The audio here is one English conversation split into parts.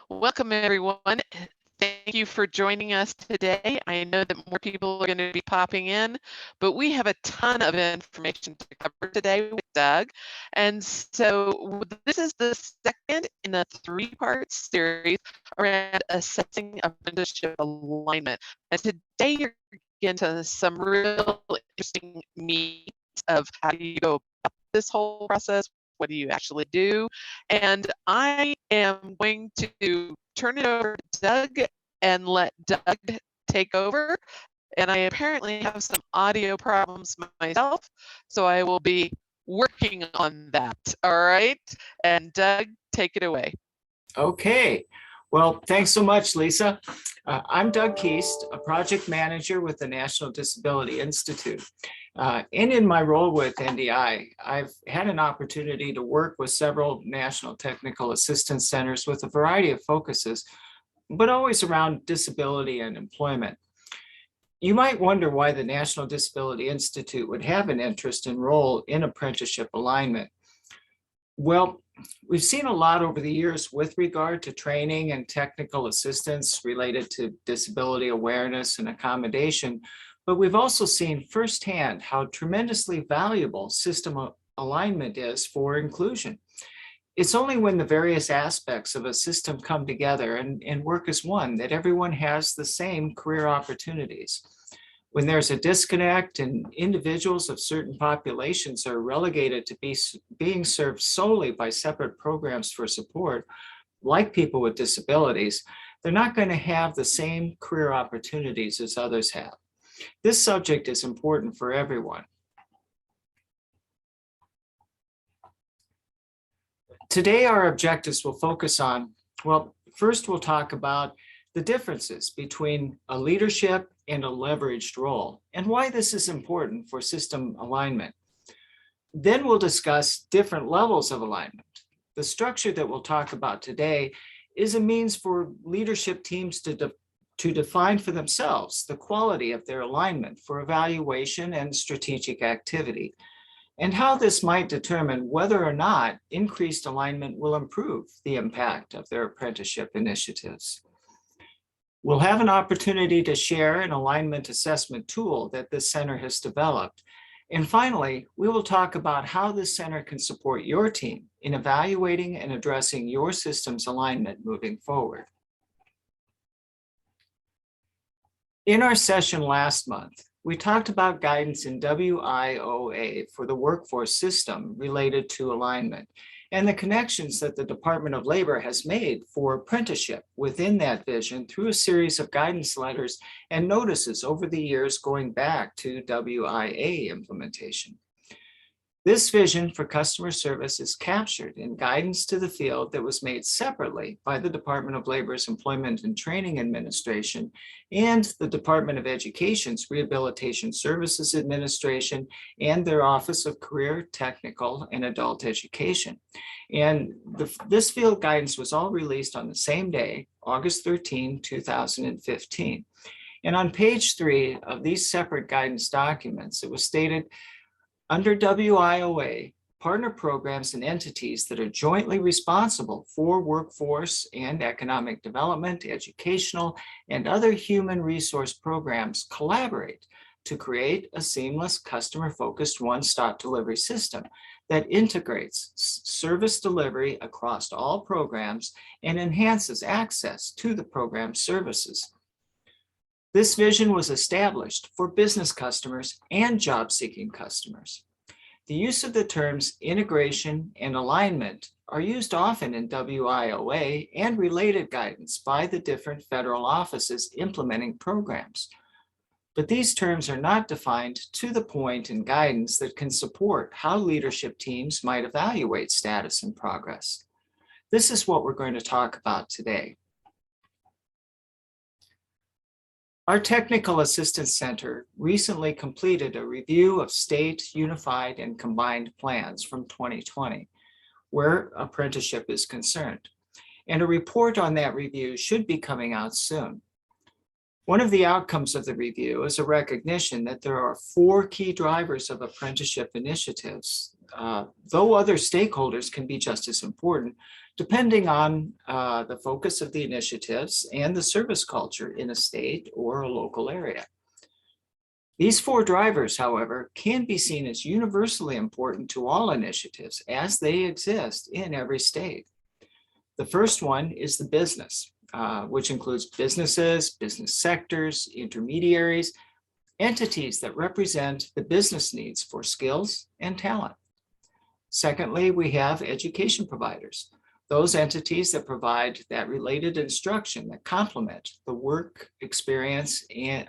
Welcome, everyone. Thank you for joining us today. I know that more people are going to be popping in, but we have a ton of information to cover today with Doug. And so this is the second in a three-part series around assessing apprenticeship alignment. And today you're getting to some real interesting meat of how do you go about this whole process. What do you actually do? And I am going to turn it over to Doug and let Doug take over. And I apparently have some audio problems myself, so I will be working on that. All right. And Doug, take it away. Okay. Well, thanks so much, Lisa. I'm Doug Keast, a project manager with the National Disability Institute. And in my role with NDI, I've had an opportunity to work with several national technical assistance centers with a variety of focuses, but always around disability and employment. You might wonder why the National Disability Institute would have an interest and role in apprenticeship alignment. Well, we've seen a lot over the years with regard to training and technical assistance related to disability awareness and accommodation, but we've also seen firsthand how tremendously valuable system alignment is for inclusion. It's only when the various aspects of a system come together and work as one that everyone has the same career opportunities. When there's a disconnect and individuals of certain populations are relegated to being served solely by separate programs for support, like people with disabilities, they're not going to have the same career opportunities as others have. This subject is important for everyone. Today, our objectives will focus on, well, first we'll talk about the differences between a leadership and a leveraged role and why this is important for system alignment. Then we'll discuss different levels of alignment. The structure that we'll talk about today is a means for leadership teams to define for themselves the quality of their alignment for evaluation and strategic activity, and how this might determine whether or not increased alignment will improve the impact of their apprenticeship initiatives. We'll have an opportunity to share an alignment assessment tool that this center has developed. And finally, we will talk about how this center can support your team in evaluating and addressing your system's alignment moving forward. In our session last month, we talked about guidance in WIOA for the workforce system related to alignment and the connections that the Department of Labor has made for apprenticeship within that vision through a series of guidance letters and notices over the years going back to WIA implementation. This vision for customer service is captured in guidance to the field that was made separately by the Department of Labor's Employment and Training Administration and the Department of Education's Rehabilitation Services Administration and their Office of Career, Technical, and Adult Education. And this field guidance was all released on the same day, August 13, 2015. And on page 3 of these separate guidance documents, it was stated, under WIOA, partner programs and entities that are jointly responsible for workforce and economic development, educational, and other human resource programs collaborate to create a seamless, customer-focused one-stop delivery system that integrates service delivery across all programs and enhances access to the program services. This vision was established for business customers and job-seeking customers. The use of the terms integration and alignment are used often in WIOA and related guidance by the different federal offices implementing programs. But these terms are not defined to the point in guidance that can support how leadership teams might evaluate status and progress. This is what we're going to talk about today. Our Technical Assistance Center recently completed a review of state unified and combined plans from 2020, where apprenticeship is concerned. And a report on that review should be coming out soon. One of the outcomes of the review is a recognition that there are 4 key drivers of apprenticeship initiatives, though other stakeholders can be just as important, depending on the focus of the initiatives and the service culture in a state or a local area. These 4 drivers, however, can be seen as universally important to all initiatives as they exist in every state. The first one is the business, which includes businesses, business sectors, intermediaries, entities that represent the business needs for skills and talent. Secondly, we have education providers, those entities that provide that related instruction that complement the work experience and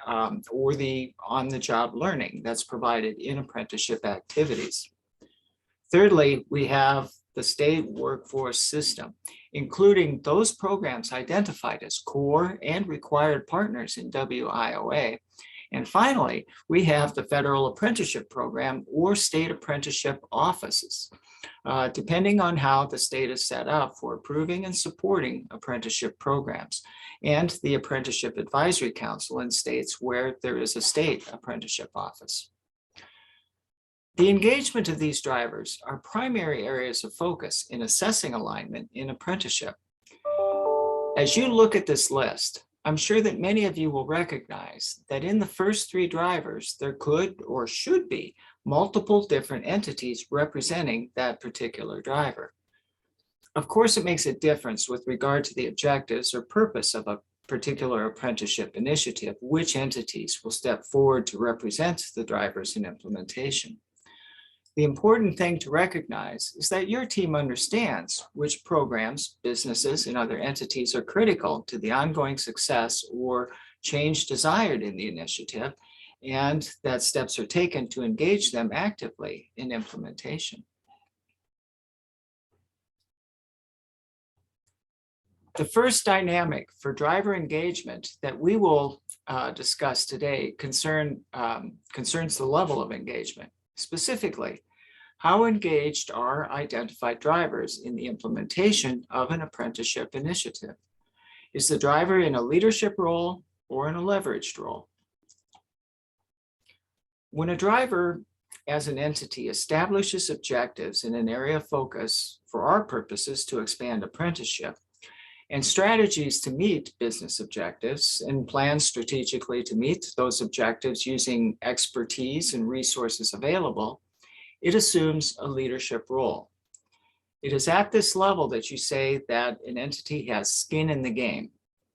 or the on-the-job learning that's provided in apprenticeship activities. Thirdly, we have the state workforce system, including those programs identified as core and required partners in WIOA. And finally, we have the federal apprenticeship program or state apprenticeship offices, depending on how the state is set up for approving and supporting apprenticeship programs, and the Apprenticeship Advisory Council in states where there is a state apprenticeship office. The engagement of these drivers are primary areas of focus in assessing alignment in apprenticeship. As you look at this list, I'm sure that many of you will recognize that in the first 3 drivers, there could or should be multiple different entities representing that particular driver. Of course, it makes a difference with regard to the objectives or purpose of a particular apprenticeship initiative, which entities will step forward to represent the drivers in implementation. The important thing to recognize is that your team understands which programs, businesses, and other entities are critical to the ongoing success or change desired in the initiative, and that steps are taken to engage them actively in implementation. The first dynamic for driver engagement that we will discuss today concerns the level of engagement. Specifically, how engaged are identified drivers in the implementation of an apprenticeship initiative? Is the driver in a leadership role or in a leveraged role? When a driver as an entity establishes objectives in an area of focus for our purposes to expand apprenticeship, and strategies to meet business objectives and plans strategically to meet those objectives using expertise and resources available, it assumes a leadership role. It is at this level that you say that an entity has skin in the game.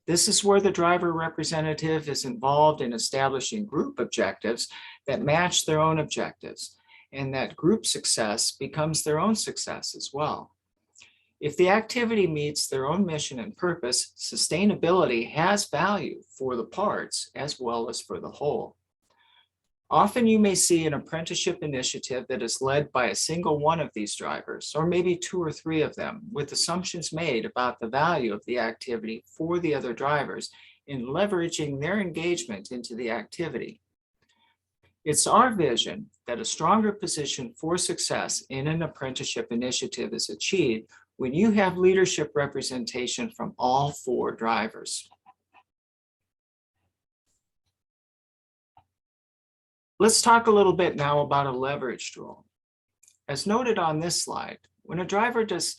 This is where the driver representative is involved in establishing group objectives that match their own objectives, and that group success becomes their own success as well. If the activity meets their own mission and purpose, sustainability has value for the parts as well as for the whole. Often you may see an apprenticeship initiative that is led by a single one of these drivers, or maybe 2 or 3 of them, with assumptions made about the value of the activity for the other drivers in leveraging their engagement into the activity. It's our vision that a stronger position for success in an apprenticeship initiative is achieved when you have leadership representation from all 4 drivers. Let's talk a little bit now about a leveraged role. As noted on this slide, when a driver does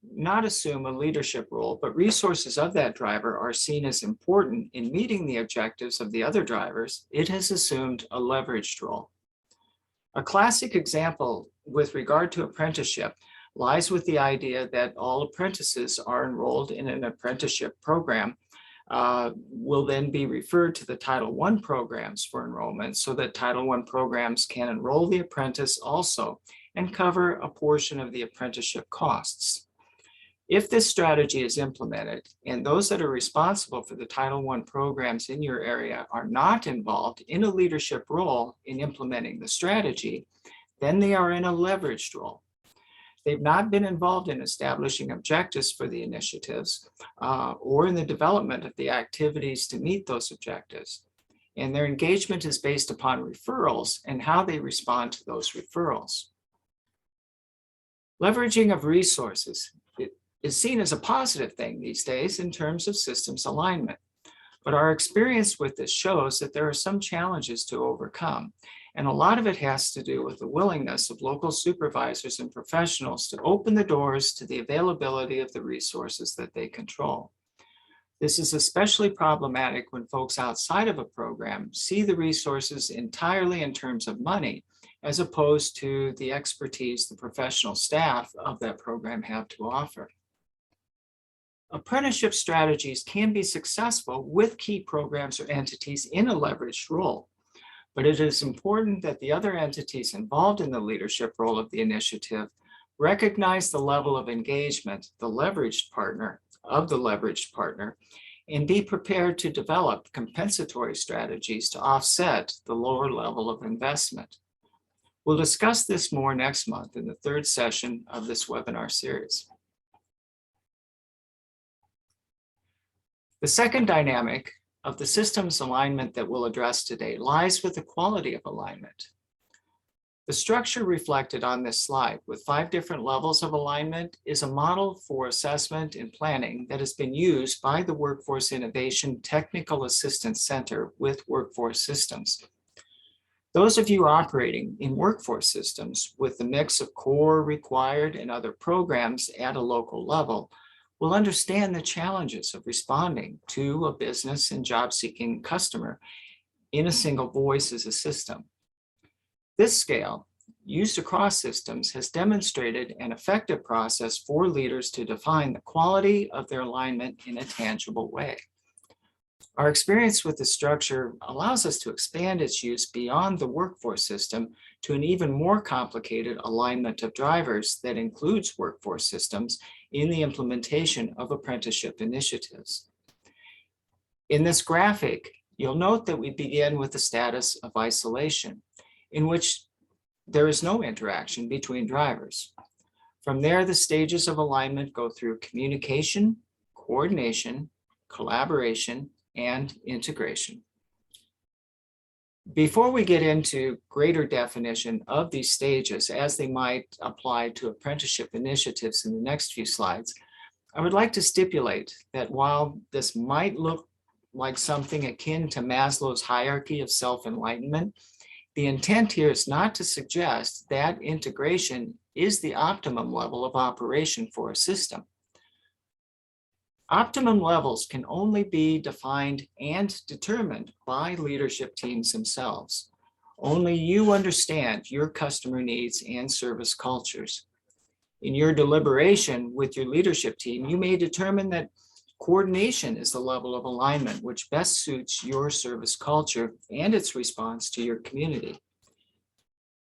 not assume a leadership role, but resources of that driver are seen as important in meeting the objectives of the other drivers, it has assumed a leveraged role. A classic example with regard to apprenticeship lies with the idea that all apprentices are enrolled in an apprenticeship program will then be referred to the Title I programs for enrollment so that Title I programs can enroll the apprentice also and cover a portion of the apprenticeship costs. If this strategy is implemented and those that are responsible for the Title I programs in your area are not involved in a leadership role in implementing the strategy, then they are in a leveraged role. They've not been involved in establishing objectives for the initiatives or in the development of the activities to meet those objectives. And their engagement is based upon referrals and how they respond to those referrals. Leveraging of resources is seen as a positive thing these days in terms of systems alignment. But our experience with this shows that there are some challenges to overcome. And a lot of it has to do with the willingness of local supervisors and professionals to open the doors to the availability of the resources that they control. This is especially problematic when folks outside of a program see the resources entirely in terms of money, as opposed to the expertise the professional staff of that program have to offer. Apprenticeship strategies can be successful with key programs or entities in a leveraged role, but it is important that the other entities involved in the leadership role of the initiative recognize the level of engagement, the leveraged partner, and be prepared to develop compensatory strategies to offset the lower level of investment. We'll discuss this more next month in the third session of this webinar series. The second dynamic of the systems alignment that we'll address today lies with the quality of alignment. The structure reflected on this slide with 5 different levels of alignment is a model for assessment and planning that has been used by the Workforce Innovation Technical Assistance Center with Workforce Systems. Those of you operating in workforce systems with the mix of core, required, and other programs at a local level will understand the challenges of responding to a business and job-seeking customer in a single voice as a system. This scale, used across systems, has demonstrated an effective process for leaders to define the quality of their alignment in a tangible way. Our experience with the structure allows us to expand its use beyond the workforce system to an even more complicated alignment of drivers that includes workforce systems in the implementation of apprenticeship initiatives. In this graphic, you'll note that we begin with the status of isolation, in which there is no interaction between drivers. From there, the stages of alignment go through communication, coordination, collaboration, and integration. Before we get into greater definition of these stages as they might apply to apprenticeship initiatives in the next few slides, I would like to stipulate that while this might look like something akin to Maslow's hierarchy of self-enlightenment, the intent here is not to suggest that integration is the optimum level of operation for a system. Optimum levels can only be defined and determined by leadership teams themselves. Only you understand your customer needs and service cultures. In your deliberation with your leadership team, you may determine that coordination is the level of alignment which best suits your service culture and its response to your community.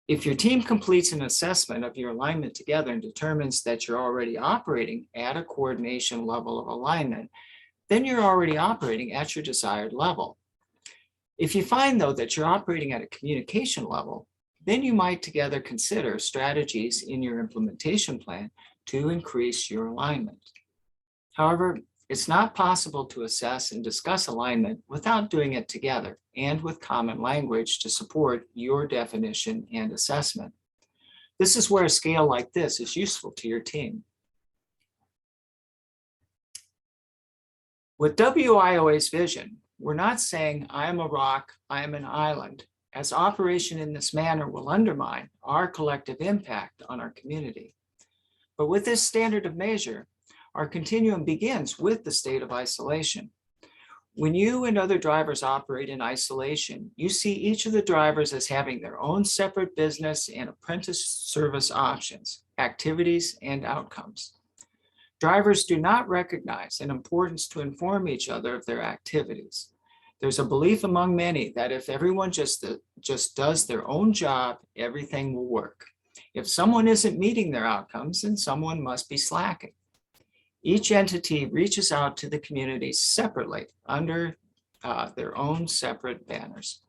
If your team completes an assessment of your alignment together and determines that you're already operating at a coordination level of alignment, then you're already operating at your desired level. If you find, though, that you're operating at a communication level, then you might together consider strategies in your implementation plan to increase your alignment. However, it's not possible to assess and discuss alignment without doing it together and with common language to support your definition and assessment. This is where a scale like this is useful to your team. With WIOA's vision, we're not saying I am a rock, I am an island, as operation in this manner will undermine our collective impact on our community. But with this standard of measure, our continuum begins with the state of isolation. When you and other drivers operate in isolation, you see each of the drivers as having their own separate business and apprentice service options, activities, and outcomes. Drivers do not recognize an importance to inform each other of their activities. There's a belief among many that if everyone just does their own job, everything will work. If someone isn't meeting their outcomes, then someone must be slacking. Each entity reaches out to the community separately under their own separate banners.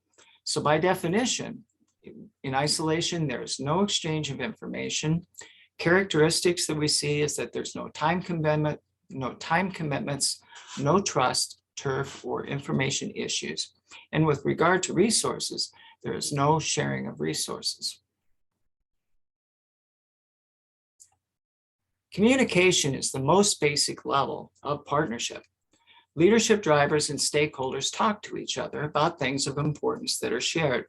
So by definition, in isolation, there is no exchange of information. Characteristics that we see is that there's no time commitments, no trust, turf, or information issues. And with regard to resources, there is no sharing of resources. Communication is the most basic level of partnership. Leadership drivers and stakeholders talk to each other about things of importance that are shared,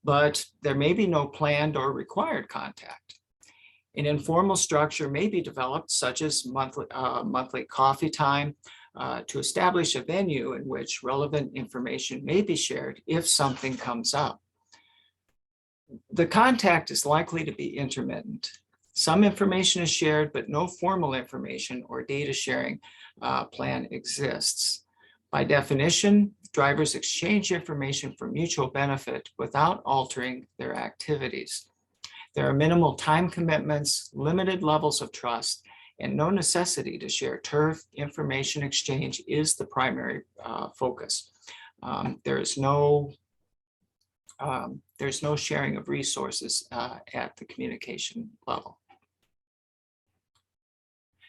but there may be no planned or required contact. An informal structure may be developed, such as monthly coffee time, to establish a venue in which relevant information may be shared if something comes up. The contact is likely to be intermittent. Some information is shared, but no formal information or data sharing plan exists. By definition, drivers exchange information for mutual benefit without altering their activities. There are minimal time commitments, limited levels of trust, and no necessity to share turf. Information exchange is the primary focus. There's no sharing of resources at the communication level.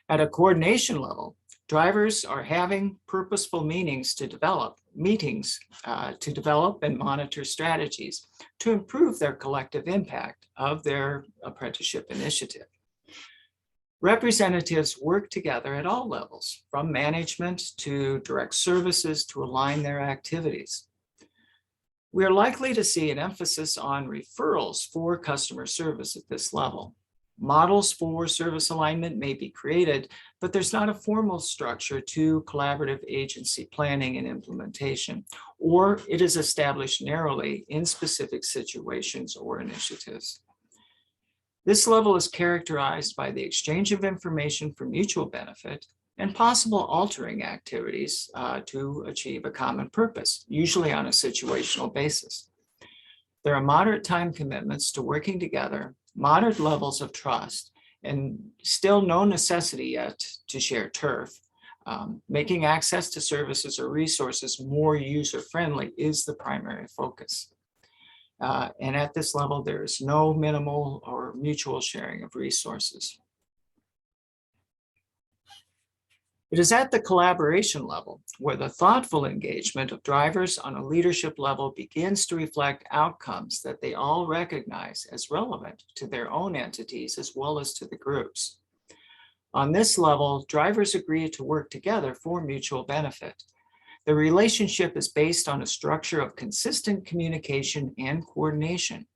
At a coordination level, drivers are having purposeful meetings to develop and monitor strategies to improve their collective impact of their apprenticeship initiative. Representatives work together at all levels, from management to direct services, to align their activities. We are likely to see an emphasis on referrals for customer service at this level. Models for service alignment may be created, but there's not a formal structure to collaborative agency planning and implementation, or it is established narrowly in specific situations or initiatives. This level is characterized by the exchange of information for mutual benefit and possible altering activities to achieve a common purpose, usually on a situational basis. There are moderate time commitments to working together, moderate levels of trust, and still no necessity yet to share turf. Making access to services or resources more user-friendly is the primary focus. And at this level, there is no minimal or mutual sharing of resources. It is at the collaboration level where the thoughtful engagement of drivers on a leadership level begins to reflect outcomes that they all recognize as relevant to their own entities as well as to the groups. On this level, drivers agree to work together for mutual benefit. The relationship is based on a structure of consistent communication and coordination.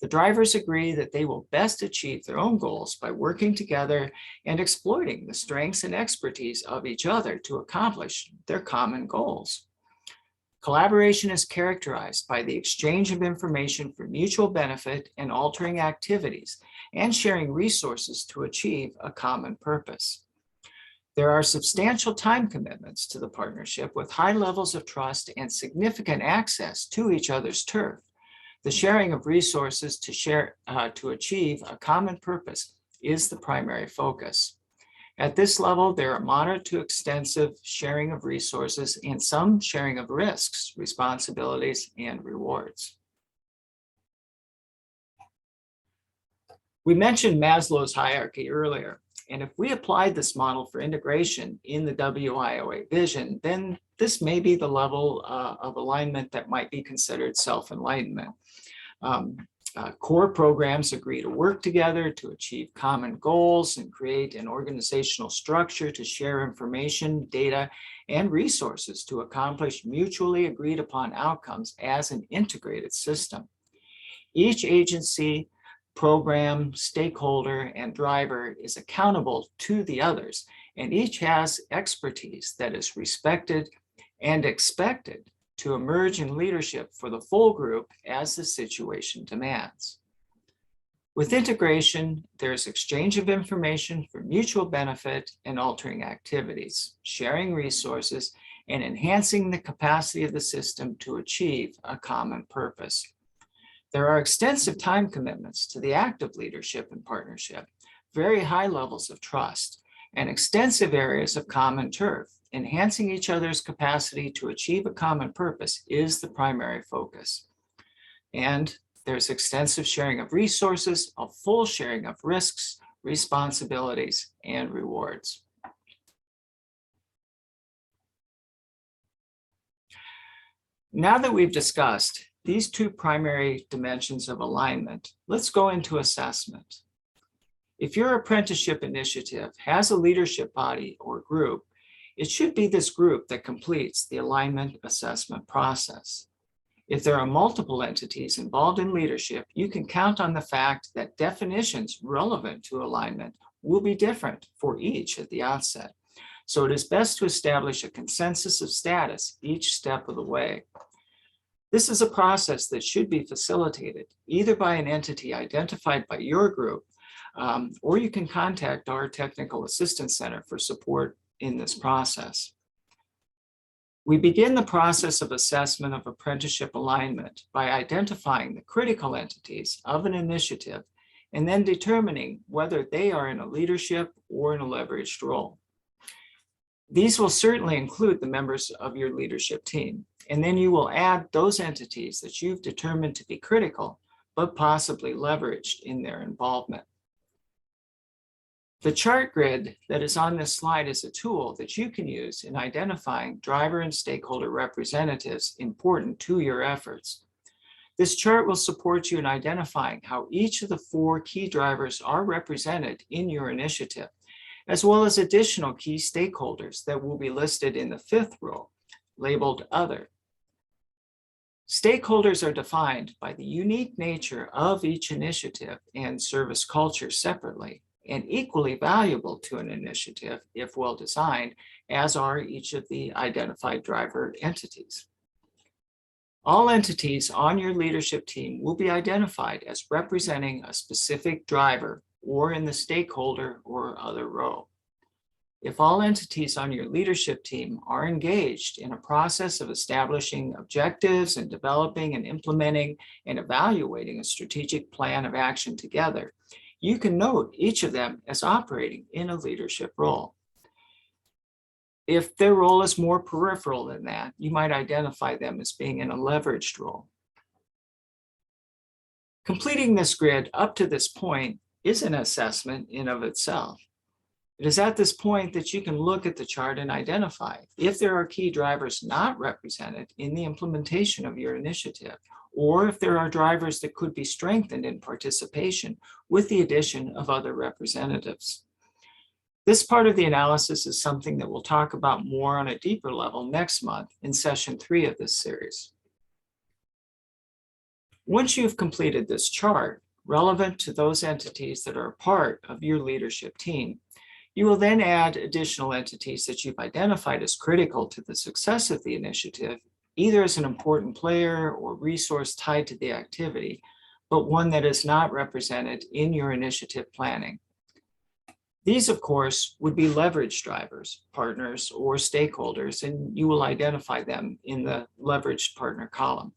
The drivers agree that they will best achieve their own goals by working together and exploiting the strengths and expertise of each other to accomplish their common goals. Collaboration is characterized by the exchange of information for mutual benefit and altering activities, and sharing resources to achieve a common purpose. There are substantial time commitments to the partnership with high levels of trust and significant access to each other's turf. The sharing of resources to achieve a common purpose is the primary focus. At this level, there are moderate to extensive sharing of resources and some sharing of risks, responsibilities, and rewards. We mentioned Maslow's hierarchy earlier, and if we applied this model for integration in the WIOA vision, then this may be the level of alignment that might be considered self-enlightenment. Core programs agree to work together to achieve common goals and create an organizational structure to share information, data, and resources to accomplish mutually agreed upon outcomes as an integrated system. Each agency, program, stakeholder, and driver is accountable to the others, and each has expertise that is respected and expected to emerge in leadership for the full group as the situation demands. With integration, there's exchange of information for mutual benefit and altering activities, sharing resources, and enhancing the capacity of the system to achieve a common purpose. There are extensive time commitments to the active leadership and partnership, very high levels of trust, and extensive areas of common turf. Enhancing each other's capacity to achieve a common purpose is the primary focus. And there's extensive sharing of resources, a full sharing of risks, responsibilities, and rewards. Now that we've discussed these two primary dimensions of alignment, let's go into assessment. If your apprenticeship initiative has a leadership body or group, it should be this group that completes the alignment assessment process. If there are multiple entities involved in leadership, you can count on the fact that definitions relevant to alignment will be different for each at the outset. So it is best to establish a consensus of status each step of the way. This is a process that should be facilitated either by an entity identified by your group, or you can contact our Technical Assistance Center for support in this process. We begin the process of assessment of apprenticeship alignment by identifying the critical entities of an initiative and then determining whether they are in a leadership or in a leveraged role. These will certainly include the members of your leadership team, and then you will add those entities that you've determined to be critical, but possibly leveraged in their involvement. The chart grid that is on this slide is a tool that you can use in identifying driver and stakeholder representatives important to your efforts. This chart will support you in identifying how each of the 4 key drivers are represented in your initiative, as well as additional key stakeholders that will be listed in the 5th row, labeled Other. Stakeholders are defined by the unique nature of each initiative and service culture separately, and equally valuable to an initiative if well designed, as are each of the identified driver entities. All entities on your leadership team will be identified as representing a specific driver or in the stakeholder or other row. If all entities on your leadership team are engaged in a process of establishing objectives and developing and implementing and evaluating a strategic plan of action together, you can note each of them as operating in a leadership role. If their role is more peripheral than that, you might identify them as being in a leveraged role. Completing this grid up to this point is an assessment in of itself. It is at this point that you can look at the chart and identify if there are key drivers not represented in the implementation of your initiative, or if there are drivers that could be strengthened in participation with the addition of other representatives. This part of the analysis is something that we'll talk about more on a deeper level next month in session 3 of this series. Once you've completed this chart, relevant to those entities that are a part of your leadership team, you will then add additional entities that you've identified as critical to the success of the initiative, either as an important player or resource tied to the activity, but one that is not represented in your initiative planning. These, of course, would be leverage drivers, partners, or stakeholders, and you will identify them in the leveraged partner column.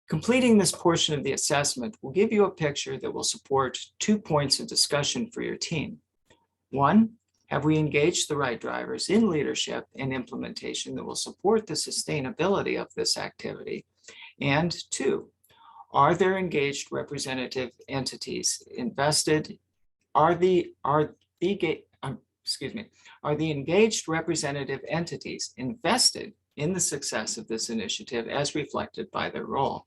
Completing this portion of the assessment will give you a picture that will support 2 points of discussion for your team. 1, have we engaged the right drivers in leadership and implementation that will support the sustainability of this activity? And 2, are there engaged representative entities invested? Are the engaged representative entities invested in the success of this initiative as reflected by their role?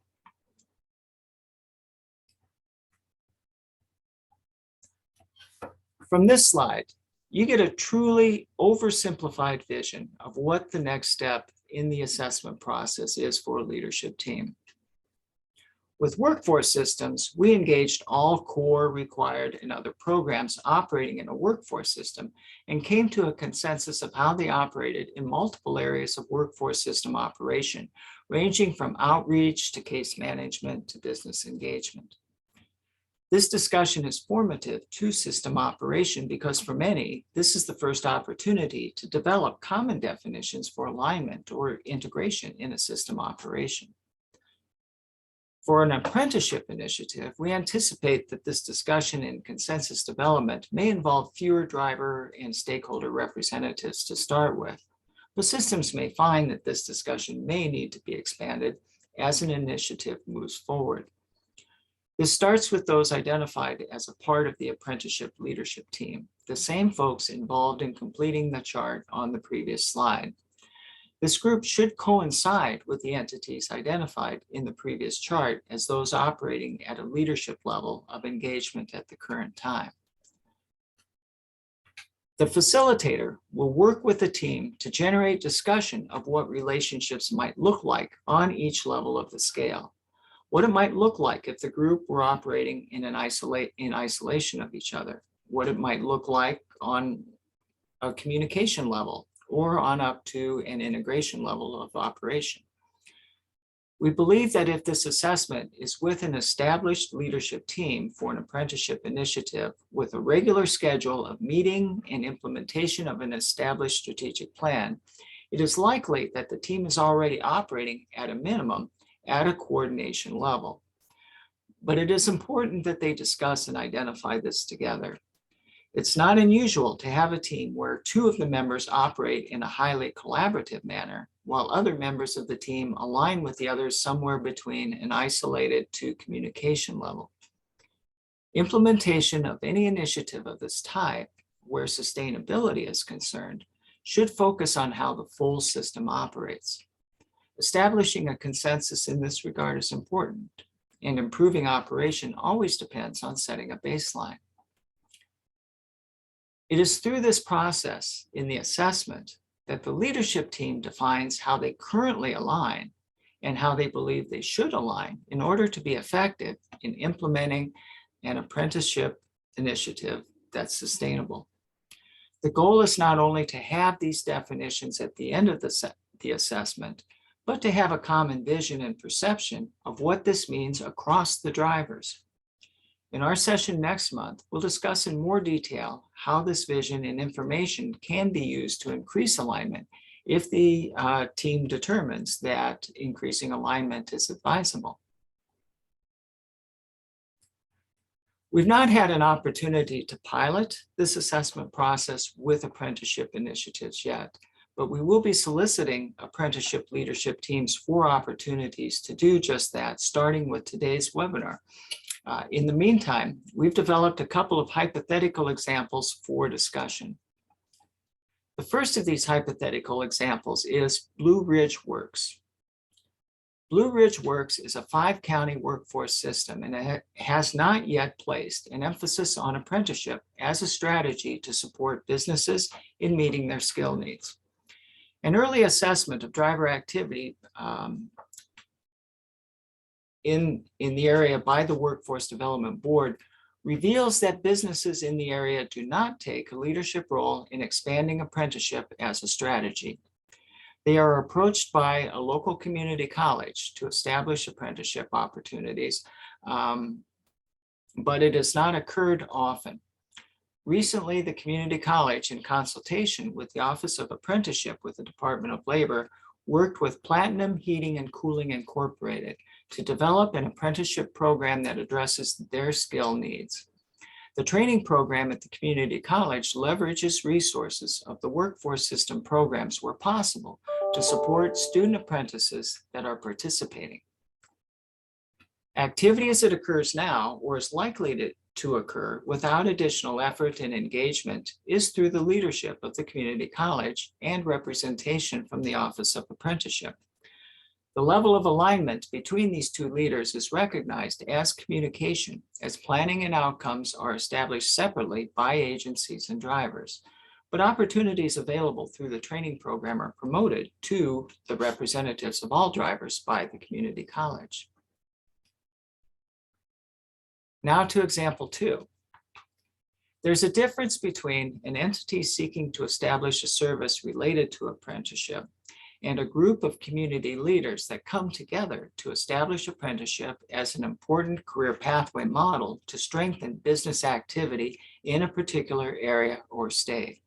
From this slide, you get a truly oversimplified vision of what the next step in the assessment process is for a leadership team. With workforce systems, we engaged all core, required, and other programs operating in a workforce system and came to a consensus of how they operated in multiple areas of workforce system operation, ranging from outreach to case management to business engagement. This discussion is formative to system operation because for many, this is the first opportunity to develop common definitions for alignment or integration in a system operation. For an apprenticeship initiative, we anticipate that this discussion and consensus development may involve fewer driver and stakeholder representatives to start with, but systems may find that this discussion may need to be expanded as an initiative moves forward. This starts with those identified as a part of the apprenticeship leadership team, the same folks involved in completing the chart on the previous slide. This group should coincide with the entities identified in the previous chart as those operating at a leadership level of engagement at the current time. The facilitator will work with the team to generate discussion of what relationships might look like on each level of the scale. What it might look like if the group were operating in isolation of each other. What it might look like on a communication level or on up to an integration level of operation. We believe that if this assessment is with an established leadership team for an apprenticeship initiative with a regular schedule of meeting and implementation of an established strategic plan, it is likely that the team is already operating at a minimum at a coordination level. But it is important that they discuss and identify this together. It's not unusual to have a team where two of the members operate in a highly collaborative manner, while other members of the team align with the others somewhere between an isolated to communication level. Implementation of any initiative of this type, where sustainability is concerned, should focus on how the full system operates. Establishing a consensus in this regard is important, and improving operation always depends on setting a baseline. It is through this process in the assessment that the leadership team defines how they currently align and how they believe they should align in order to be effective in implementing an apprenticeship initiative that's sustainable. The goal is not only to have these definitions at the end of the assessment, but to have a common vision and perception of what this means across the drivers. In our session next month, we'll discuss in more detail how this vision and information can be used to increase alignment if the team determines that increasing alignment is advisable. We've not had an opportunity to pilot this assessment process with apprenticeship initiatives yet, but we will be soliciting apprenticeship leadership teams for opportunities to do just that, starting with today's webinar. In the meantime, we've developed a couple of hypothetical examples for discussion. The first of these hypothetical examples is Blue Ridge Works. Blue Ridge Works is a 5-county workforce system, and it has not yet placed an emphasis on apprenticeship as a strategy to support businesses in meeting their skill needs. An early assessment of driver activity in the area by the Workforce Development Board reveals that businesses in the area do not take a leadership role in expanding apprenticeship as a strategy. They are approached by a local community college to establish apprenticeship opportunities, but it has not occurred often. Recently, the community college, in consultation with the Office of Apprenticeship with the Department of Labor, worked with Platinum Heating and Cooling Incorporated to develop an apprenticeship program that addresses their skill needs. The training program at the community college leverages resources of the workforce system programs where possible to support student apprentices that are participating. Activity as it occurs now, or is likely to occur without additional effort and engagement, is through the leadership of the community college and representation from the Office of Apprenticeship. The level of alignment between these two leaders is recognized as communication, as planning and outcomes are established separately by agencies and drivers, but opportunities available through the training program are promoted to the representatives of all drivers by the community college. Now to example 2. There's a difference between an entity seeking to establish a service related to apprenticeship and a group of community leaders that come together to establish apprenticeship as an important career pathway model to strengthen business activity in a particular area or state.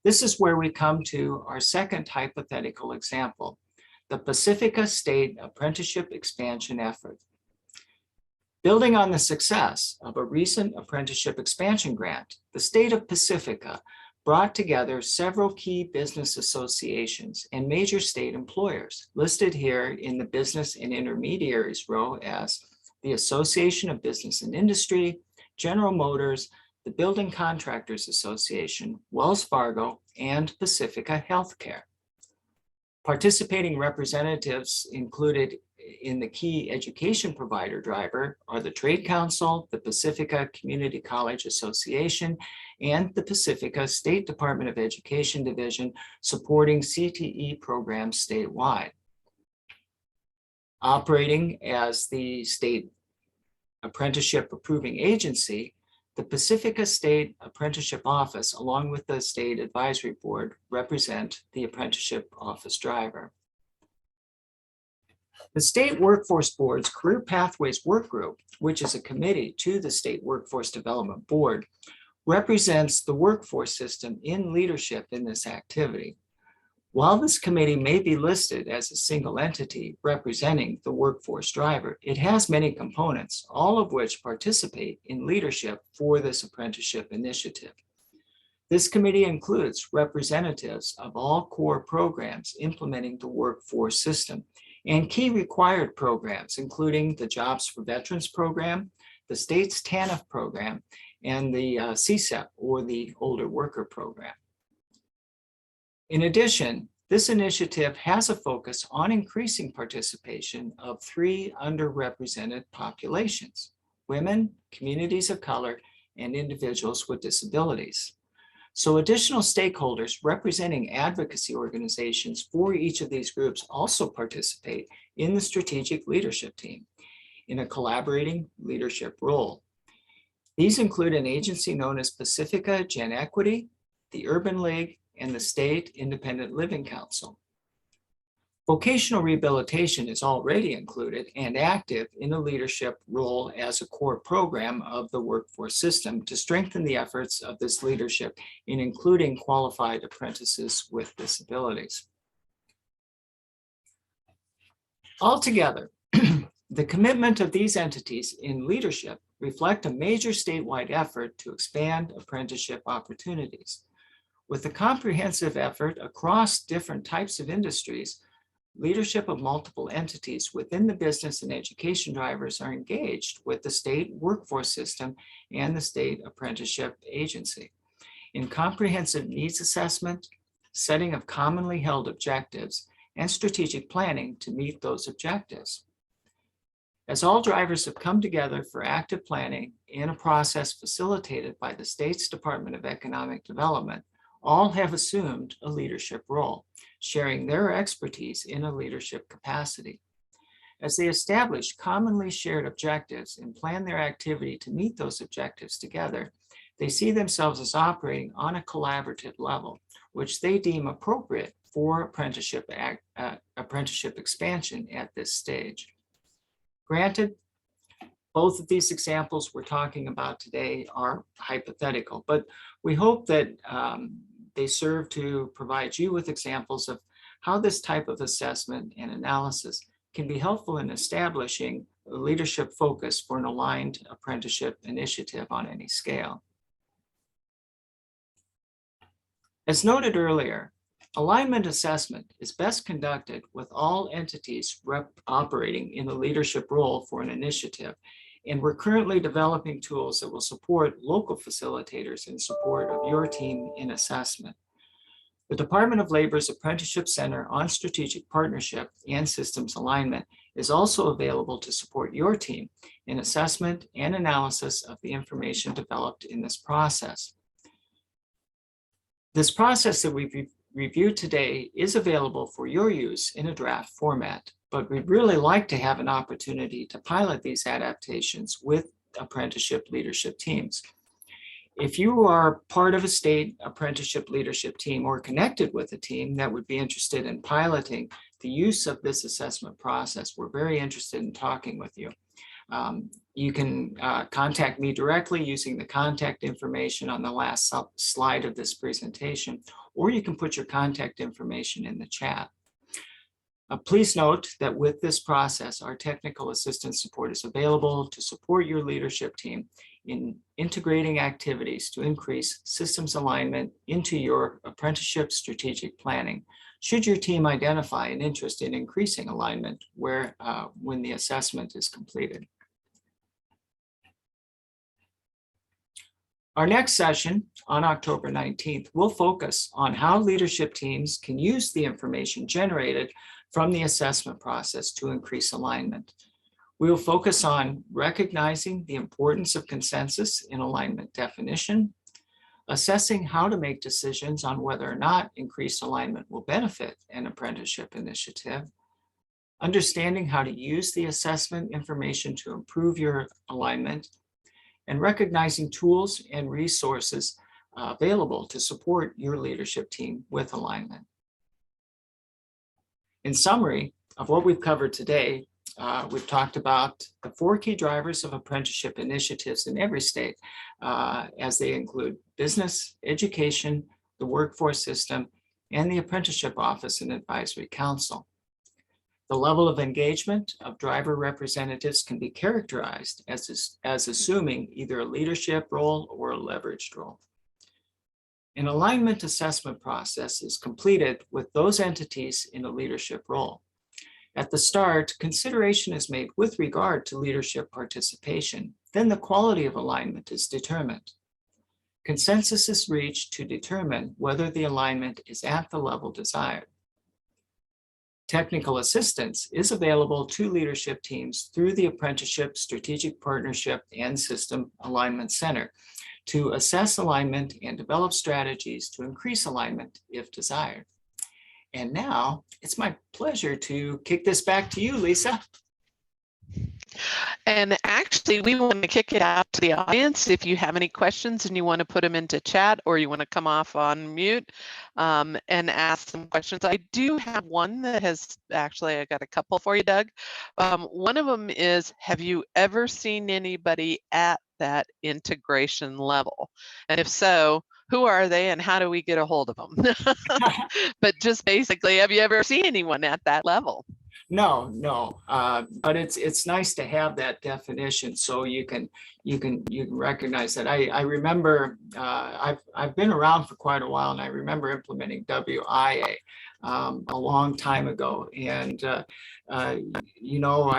This is where we come to our second hypothetical example, the Pacifica State Apprenticeship Expansion Effort. Building on the success of a recent apprenticeship expansion grant, the state of Pacifica brought together several key business associations and major state employers, listed here in the business and intermediaries row as the Association of Business and Industry, General Motors, the Building Contractors Association, Wells Fargo, and Pacifica Healthcare. Participating representatives included in the key education provider driver are the Trade Council, the Pacifica Community College Association, and the Pacifica State Department of Education Division supporting CTE programs statewide. Operating as the state apprenticeship approving agency, the Pacifica State Apprenticeship Office, along with the State Advisory Board, represent the apprenticeship office driver. The State Workforce Board's Career Pathways Work Group, which is a committee to the State Workforce Development Board, represents the workforce system in leadership in this activity. While this committee may be listed as a single entity representing the workforce driver, it has many components, all of which participate in leadership for this apprenticeship initiative. This committee includes representatives of all core programs implementing the workforce system and key required programs, including the Jobs for Veterans program, the state's TANF program, and the CSEP, or the Older Worker program. In addition, this initiative has a focus on increasing participation of 3 underrepresented populations: women, communities of color, and individuals with disabilities. So additional stakeholders representing advocacy organizations for each of these groups also participate in the strategic leadership team in a collaborating leadership role. These include an agency known as Pacifica Gen Equity, the Urban League, and the State Independent Living Council. Vocational rehabilitation is already included and active in a leadership role as a core program of the workforce system to strengthen the efforts of this leadership in including qualified apprentices with disabilities. Altogether, the commitment of these entities in leadership reflect a major statewide effort to expand apprenticeship opportunities. With a comprehensive effort across different types of industries, leadership of multiple entities within the business and education drivers are engaged with the state workforce system and the state apprenticeship agency in comprehensive needs assessment, setting of commonly held objectives, and strategic planning to meet those objectives. As all drivers have come together for active planning in a process facilitated by the state's Department of Economic Development, all have assumed a leadership role, sharing their expertise in a leadership capacity. As they establish commonly shared objectives and plan their activity to meet those objectives together, they see themselves as operating on a collaborative level, which they deem appropriate for apprenticeship expansion at this stage. Granted, both of these examples we're talking about today are hypothetical, but we hope that they serve to provide you with examples of how this type of assessment and analysis can be helpful in establishing a leadership focus for an aligned apprenticeship initiative on any scale. As noted earlier, alignment assessment is best conducted with all entities operating in the leadership role for an initiative, and we're currently developing tools that will support local facilitators in support of your team in assessment. The Department of Labor's Apprenticeship Center on Strategic Partnership and Systems Alignment is also available to support your team in assessment and analysis of the information developed in this process. This process that we've reviewed today is available for your use in a draft format, but we'd really like to have an opportunity to pilot these adaptations with apprenticeship leadership teams. If you are part of a state apprenticeship leadership team or connected with a team that would be interested in piloting the use of this assessment process, we're very interested in talking with you. You can contact me directly using the contact information on the last slide of this presentation, or you can put your contact information in the chat. Please note that with this process, our technical assistance support is available to support your leadership team in integrating activities to increase systems alignment into your apprenticeship strategic planning, should your team identify an interest in increasing alignment when the assessment is completed. Our next session on October 19th will focus on how leadership teams can use the information generated from the assessment process to increase alignment. We will focus on recognizing the importance of consensus in alignment definition, assessing how to make decisions on whether or not increased alignment will benefit an apprenticeship initiative, understanding how to use the assessment information to improve your alignment, and recognizing tools and resources available to support your leadership team with alignment. In summary of what we've covered today, we've talked about the 4 key drivers of apprenticeship initiatives in every state, as they include business, education, the workforce system, and the apprenticeship office and advisory council. The level of engagement of driver representatives can be characterized as assuming either a leadership role or a leveraged role. An alignment assessment process is completed with those entities in a leadership role. At the start, consideration is made with regard to leadership participation. Then the quality of alignment is determined. Consensus is reached to determine whether the alignment is at the level desired. Technical assistance is available to leadership teams through the Apprenticeship Strategic Partnership and System Alignment Center to assess alignment and develop strategies to increase alignment if desired. And now it's my pleasure to kick this back to you, Lisa. And actually, we want to kick it out to the audience. If you have any questions and you want to put them into chat, or you want to come off on mute and ask some questions. I do have one that has, actually, I got a couple for you, Doug. One of them is, have you ever seen anybody at that integration level? And if so, who are they and how do we get a hold of them? But just basically, have you ever seen anyone at that level? No, but it's nice to have that definition so you can recognize that. I remember I've been around for quite a while, and I remember implementing WIA a long time ago, and I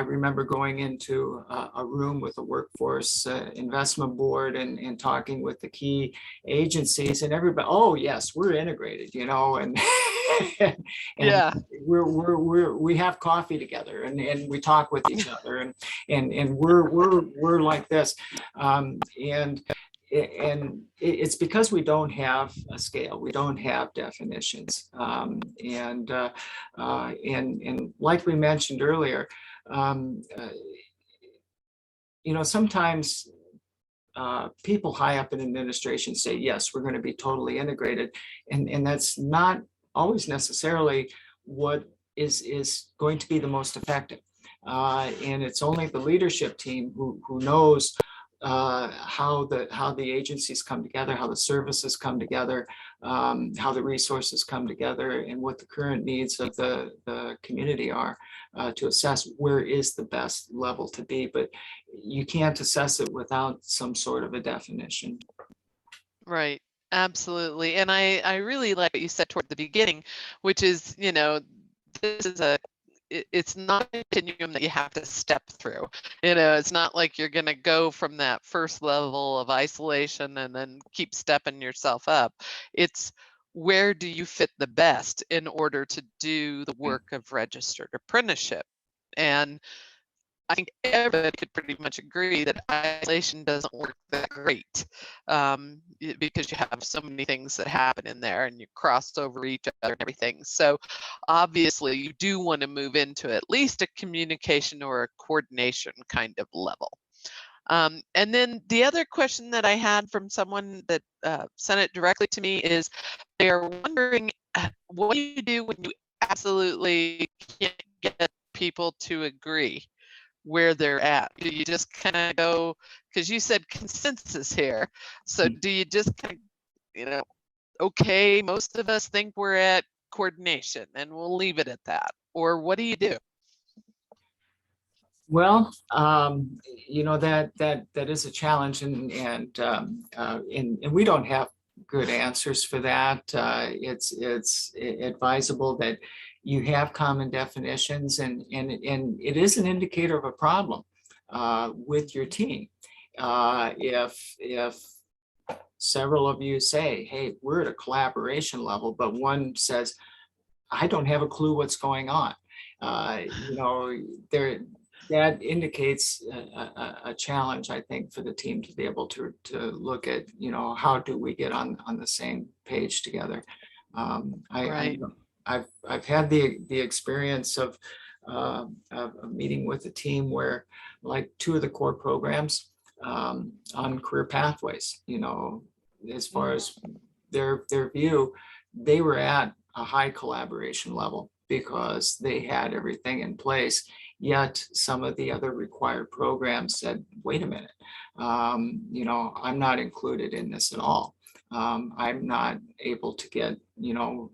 remember going into a room with the workforce investment board and talking with the key agencies, and everybody, oh yes, we're integrated, and and Yeah. we have coffee together and we talk with each other and we're like this, and it's because we don't have a scale, we don't have definitions, and like we mentioned earlier, sometimes people high up in administration say, yes, we're going to be totally integrated, and that's not always necessarily what is going to be the most effective. And it's only the leadership team who knows how the agencies come together, how the services come together, how the resources come together, and what the current needs of the community are, to assess where is the best level to be. But you can't assess it without some sort of a definition. Right. Absolutely. And I really like what you said toward the beginning, which is, this is it's not a continuum that you have to step through. It's not like you're going to go from that first level of isolation and then keep stepping yourself up. It's where do you fit the best in order to do the work of registered apprenticeship. And I think everybody could pretty much agree that isolation doesn't work that great, because you have so many things that happen in there and you cross over each other and everything. So obviously you do want to move into at least a communication or a coordination kind of level. And then the other question that I had from someone that sent it directly to me is they're wondering, what do you do when you absolutely can't get people to agree where they're at? Do you just kind of go, because you said consensus here, so do you just kind of, okay, most of us think we're at coordination and we'll leave it at that, or what do you do? Well, that is a challenge, and we don't have good answers for that. It's advisable that you have common definitions, and it is an indicator of a problem with your team. If several of you say, hey, we're at a collaboration level, but one says, I don't have a clue what's going on. You know, that indicates a challenge, I think, for the team to be able to look at, you know, how do we get on the same page together. Right. I've had the experience of a meeting with a team where, like, two of the core programs on career pathways, you know, as far as their view, they were at a high collaboration level because they had everything in place. Yet some of the other required programs said, wait a minute, you know, I'm not included in this at all. I'm not able to get, you know,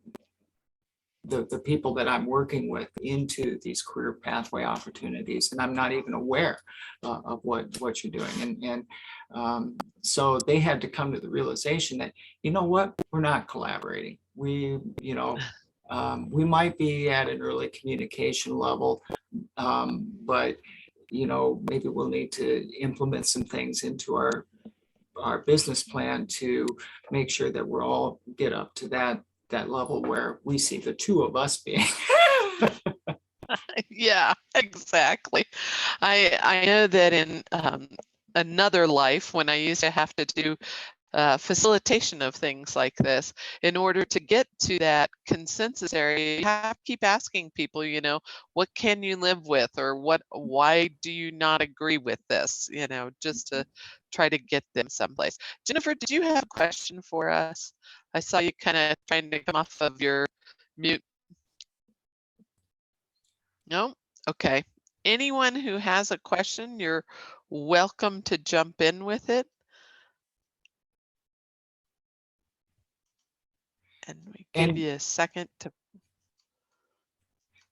the people that I'm working with into these career pathway opportunities, and I'm not even aware of what you're doing. So they had to come to the realization that, you know what, we're not collaborating. We, you know, we might be at an early communication level, but, you know, maybe we'll need to implement some things into our business plan to make sure that we're all get up to that level where we see the two of us being. Yeah, exactly. I know that in another life, when I used to have to do facilitation of things like this, in order to get to that consensus area, you have to keep asking people, you know, what can you live with, or why do you not agree with this, you know, just to try to get them someplace. Jennifer, did you have a question for us? I saw you kind of trying to come off of your mute. No? Okay. Anyone who has a question, you're welcome to jump in with it. And we give And you a second to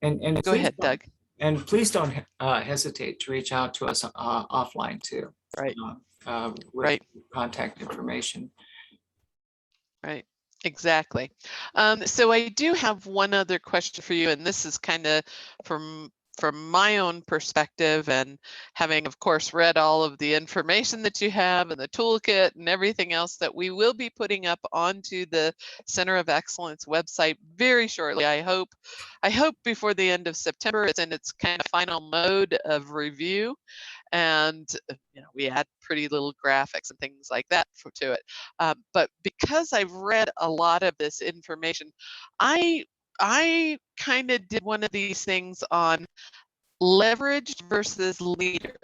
and go ahead, Doug. please don't hesitate to reach out to us offline too. Right. With Right. contact information. Right. Exactly. So I do have one other question for you, and this is kind of from my own perspective, and having, of course, read all of the information that you have and the toolkit and everything else that we will be putting up onto the Center of Excellence website very shortly. I hope before the end of September. It's in its kind of final mode of review, and you know, we add pretty little graphics and things like that to it. But because I've read a lot of this information, I kind of did one of these things on leverage versus leader.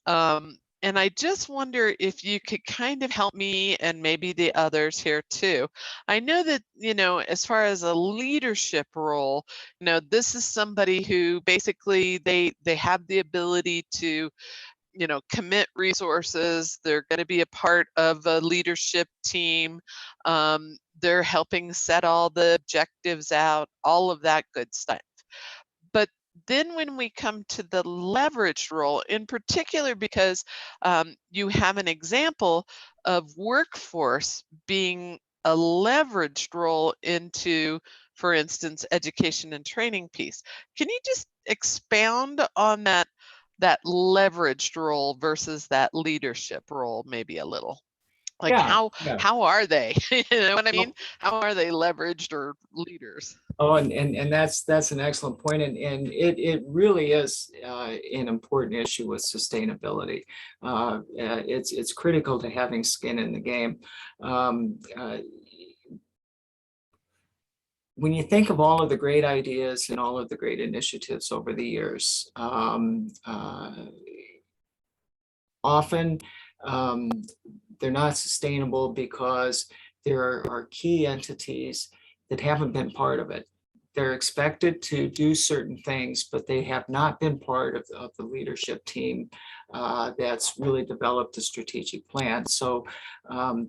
And I just wonder if you could kind of help me and maybe the others here too. I know that, you know, as far as a leadership role, you know, this is somebody who basically they have the ability to, you know, commit resources. They're going to be a part of a leadership team. They're helping set all the objectives out, all of that good stuff. But then when we come to the leveraged role, in particular, because you have an example of workforce being a leveraged role into, for instance, education and training piece. Can you just expound on that leveraged role versus that leadership role maybe a little? Like Yeah. how are they? You know what I Well, mean? How are they leveraged or leaders? oh, and that's an excellent point, and it really is an important issue with sustainability. It's critical to having skin in the game. When you think of all of the great ideas and all of the great initiatives over the years, often they're not sustainable because there are key entities that haven't been part of it. They're expected to do certain things, but they have not been part of the leadership team that's really developed a strategic plan. So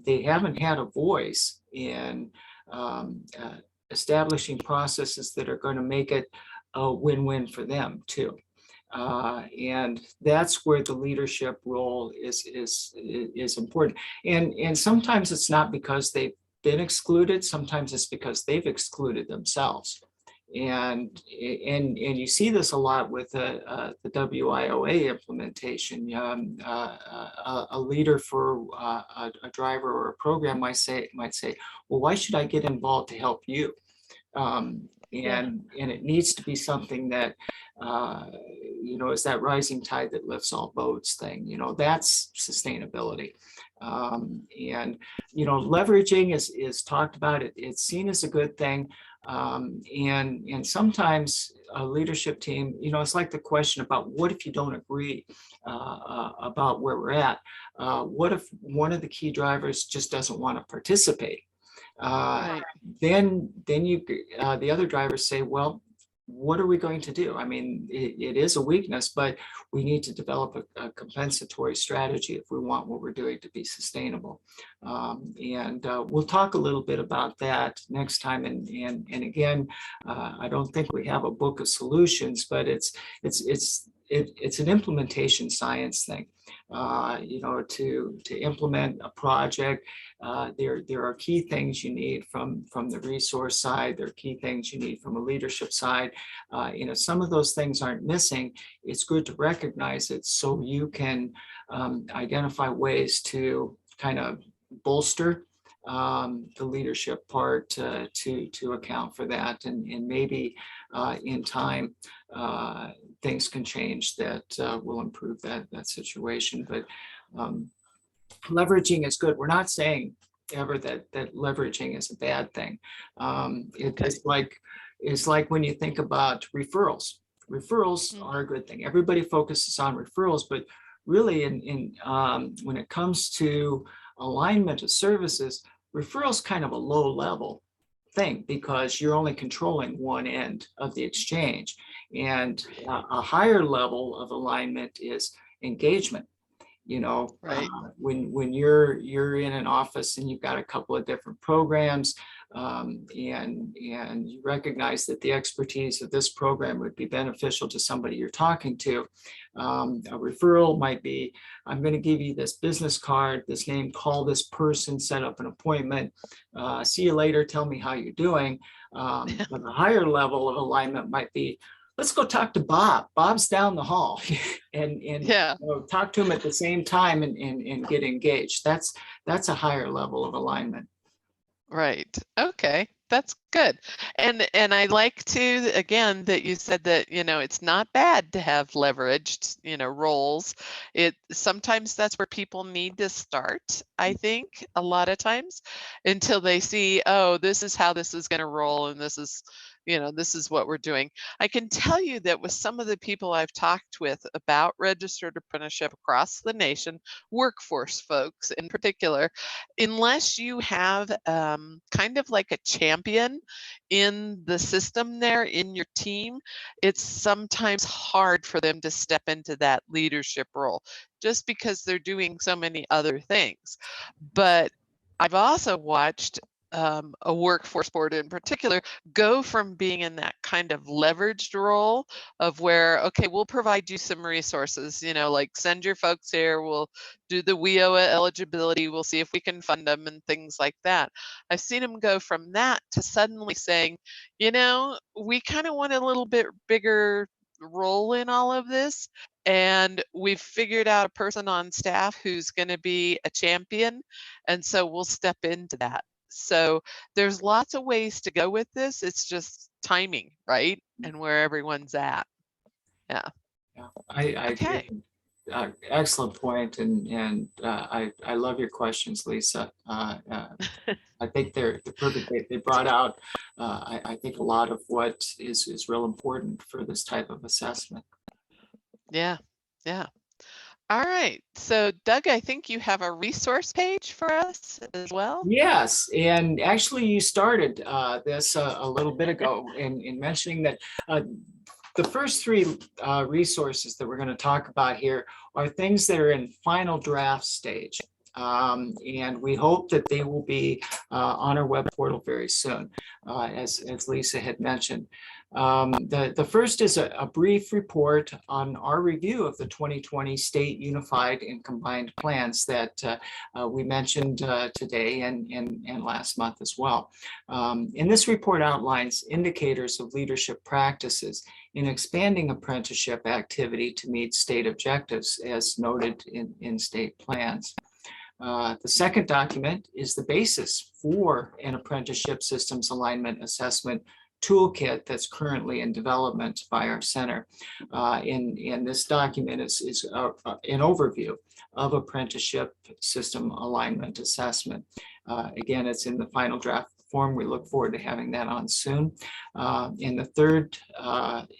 they haven't had a voice in establishing processes that are going to make it a win-win for them too. And that's where the leadership role is important. And sometimes it's not because they've been excluded. Sometimes it's because they've excluded themselves. And you see this a lot with the WIOA implementation. A leader for a driver or a program might say, well, why should I get involved to help you? and it needs to be something that, is that rising tide that lifts all boats thing. That's sustainability. And leveraging is talked about. It's seen as a good thing. And sometimes a leadership team, it's like the question about what if you don't agree about where we're at? What if one of the key drivers just doesn't want to participate? Right. Then you the other drivers say, well, what are we going to do? I mean, it is a weakness, but we need to develop a compensatory strategy if we want what we're doing to be sustainable. And we'll talk a little bit about that next time. And again, I don't think we have a book of solutions, but it's an implementation science thing. To implement a project, there are key things you need from the resource side. There are key things you need from a leadership side. Some of those things aren't missing. It's good to recognize it so you can identify ways to kind of bolster the leadership part to account for that, and maybe in time things can change that will improve that situation. But leveraging is good. We're not saying ever that leveraging is a bad thing. It's like when you think about referrals. Referrals are a good thing. Everybody focuses on referrals, but really when it comes to alignment of services, referrals kind of a low level thing because you're only controlling one end of the exchange. And a higher level of alignment is engagement. Right. When you're in an office and you've got a couple of different programs, and you recognize that the expertise of this program would be beneficial to somebody you're talking to. A referral might be, I'm going to give you this business card, this name, call this person, set up an appointment, see you later, tell me how you're doing. But a higher level of alignment might be, let's go talk to Bob. Bob's down the hall, and talk to him at the same time and get engaged. That's a higher level of alignment. Right. Okay. That's good. And I like to, again, that you said that, it's not bad to have leveraged, roles. Sometimes that's where people need to start, I think, a lot of times, until they see, oh, this is how this is going to roll, and this is what we're doing. I can tell you that with some of the people I've talked with about registered apprenticeship across the nation, workforce folks in particular, unless you have kind of like a champion in the system there in your team, it's sometimes hard for them to step into that leadership role just because they're doing so many other things. But I've also watched a workforce board in particular go from being in that kind of leveraged role of where, okay, we'll provide you some resources, like send your folks here, we'll do the WIOA eligibility, we'll see if we can fund them and things like that. I've seen them go from that to suddenly saying, we kind of want a little bit bigger role in all of this, and we've figured out a person on staff who's going to be a champion, and so we'll step into that. So there's lots of ways to go with this. It's just timing, right? And where everyone's at. Yeah. I Okay. Excellent point, and I love your questions, Lisa. I think they're perfect. They brought out, I think, a lot of what is real important for this type of assessment. Yeah. Yeah. All right. So, Doug, I think you have a resource page for us as well. Yes, and actually you started this a little bit ago in mentioning that the first three resources that we're going to talk about here are things that are in final draft stage. And we hope that they will be on our web portal very soon, as Lisa had mentioned. The first is a brief report on our review of the 2020 State Unified and Combined Plans that we mentioned today and last month as well. And this report outlines indicators of leadership practices in expanding apprenticeship activity to meet state objectives as noted in state plans. The second document is the basis for an apprenticeship systems alignment assessment toolkit that's currently in development by our center. In this document is an overview of apprenticeship system alignment assessment. Again, it's in the final draft form. We look forward to having that on soon. And the third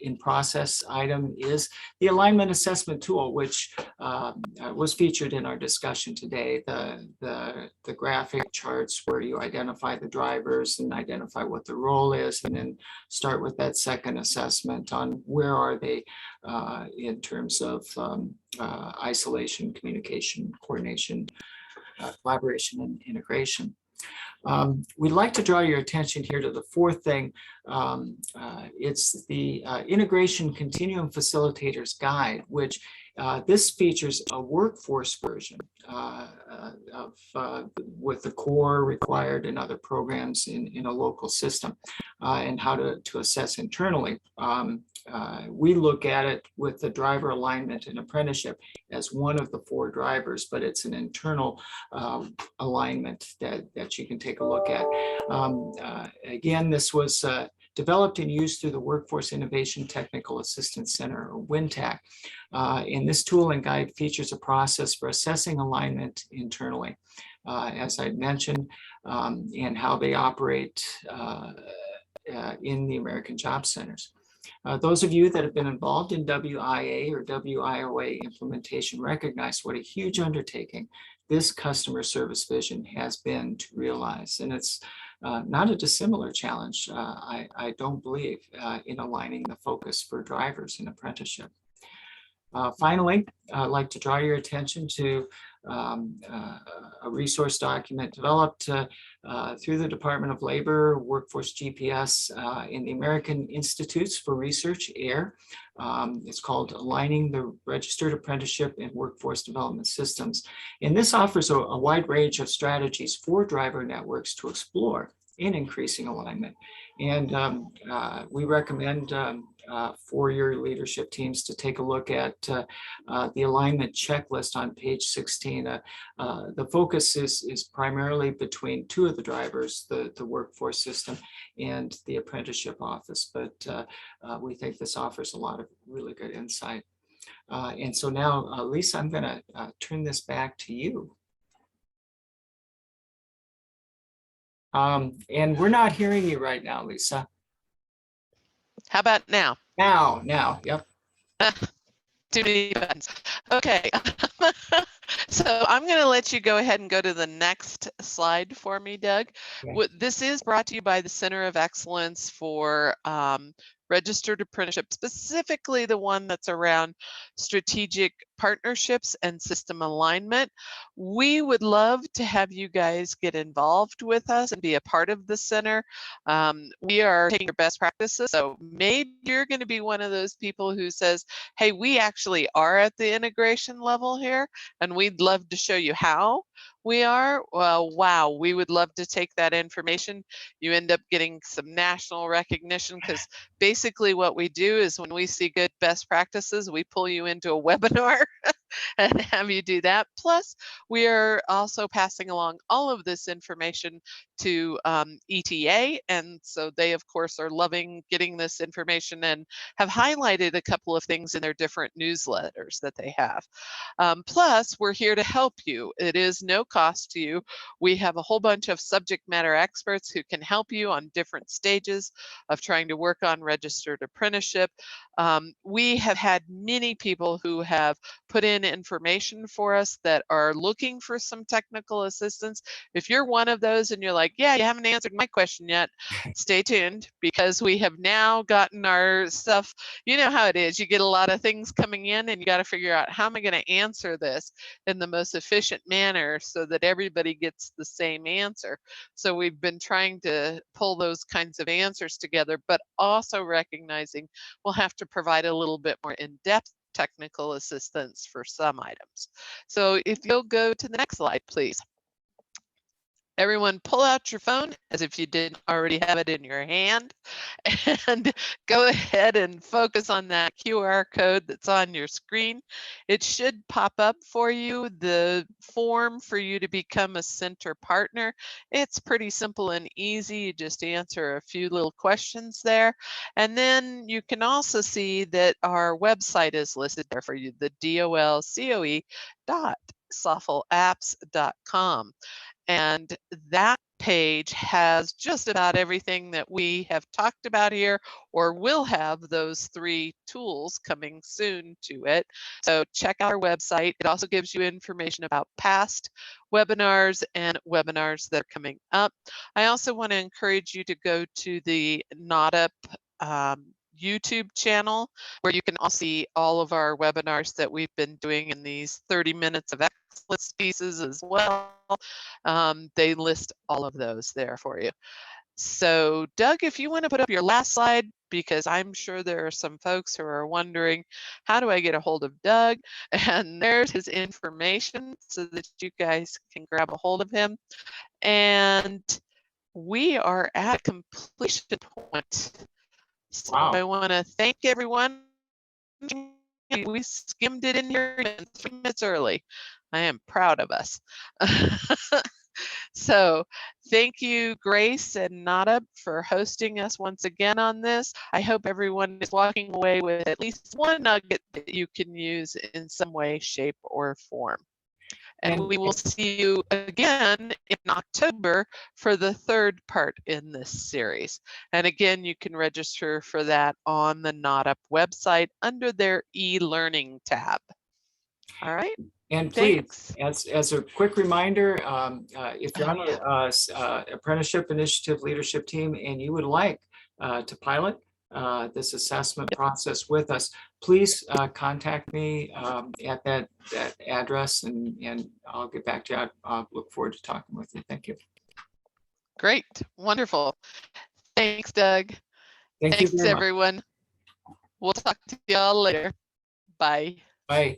in process item is the alignment assessment tool, which was featured in our discussion today. The graphic charts where you identify the drivers and identify what the role is, and then start with that second assessment on where are they in terms of isolation, communication, coordination, collaboration, and integration. We'd like to draw your attention here to the fourth thing. It's the Integration Continuum Facilitators Guide, which this features a workforce version with the core required and other programs in a local system, and how to assess internally. We look at it with the driver alignment and apprenticeship as one of the four drivers, but it's an internal alignment that you can take a look at. Again, this was developed and used through the Workforce Innovation Technical Assistance Center, or WINTAC. And this tool and guide features a process for assessing alignment internally, as I mentioned, and how they operate in the American Job Centers. Those of you that have been involved in WIA or WIOA implementation recognize what a huge undertaking this customer service vision has been to realize. And it's not a dissimilar challenge, I don't believe, in aligning the focus for drivers in apprenticeship. Finally, I'd like to draw your attention to a resource document developed through the Department of Labor, Workforce GPS, in the American Institutes for Research, AIR. It's called Aligning the Registered Apprenticeship and Workforce Development Systems. And this offers a wide range of strategies for driver networks to explore in increasing alignment. And we recommend for your leadership teams to take a look at the alignment checklist on page 16. The focus is primarily between two of the drivers, the workforce system and the apprenticeship office, but we think this offers a lot of really good insight. And so now, Lisa, I'm going to turn this back to you. And we're not hearing you right now, Lisa. How about now? Now, yep. Too many buttons. Okay. So I'm going to let you go ahead and go to the next slide for me, Doug. Okay. This is brought to you by the Center of Excellence for Registered Apprenticeship, specifically the one that's around strategic partnerships and system alignment. We would love to have you guys get involved with us and be a part of the center. We are taking your best practices, so maybe you're going to be one of those people who says, hey, we actually are at the integration level here, and we'd love to show you how we are. Well, wow, we would love to take that information. You end up getting some national recognition, because basically what we do is when we see good best practices, we pull you into a webinar and have you do that. Plus, we are also passing along all of this information to ETA, and so they, of course, are loving getting this information and have highlighted a couple of things in their different newsletters that they have. Plus, we're here to help you. It is no cost to you. We have a whole bunch of subject matter experts who can help you on different stages of trying to work on registered apprenticeship. We have had many people who have put in information for us that are looking for some technical assistance. If you're one of those and you're like, yeah, you haven't answered my question yet, stay tuned, because we have now gotten our stuff. You know how it is. You get a lot of things coming in and you got to figure out, how am I going to answer this in the most efficient manner so that everybody gets the same answer? So we've been trying to pull those kinds of answers together, but also recognizing we'll have to provide a little bit more in-depth technical assistance for some items. So if you'll go to the next slide, please. Everyone pull out your phone as if you didn't already have it in your hand and go ahead and focus on that QR code that's on your screen. It should pop up for you, the form for you to become a center partner. It's pretty simple and easy. You just answer a few little questions there. And then you can also see that our website is listed there for you, the dolcoe.soffleapps.com. And that page has just about everything that we have talked about here, or will have those 3 tools coming soon to it. So check out our website. It also gives you information about past webinars and webinars that are coming up. I also want to encourage you to go to the NotUp YouTube channel, where you can also see all of our webinars that we've been doing in these 30 minutes of excellence pieces as well. They list all of those there for you. So Doug, if you want to put up your last slide, because I'm sure there are some folks who are wondering, how do I get a hold of Doug? And there's his information so that you guys can grab a hold of him. And we are at completion point. So Wow. I want to thank everyone. We skimmed it in here 3 minutes early. I am proud of us. So thank you, Grace and Nada, for hosting us once again on this. I hope everyone is walking away with at least one nugget that you can use in some way, shape, or form. And we will see you again in October for the 3rd part in this series. And again, you can register for that on the NotUp website under their e-learning tab. All right. And please, as a quick reminder, if you're on a apprenticeship initiative leadership team and you would like to pilot this assessment process with us, please contact me at that address, and I'll get back to you. I'll look forward to talking with you. Thank you. Great. Wonderful. Thanks, Doug. Thanks, everyone. We'll talk to y'all later. Bye. Bye.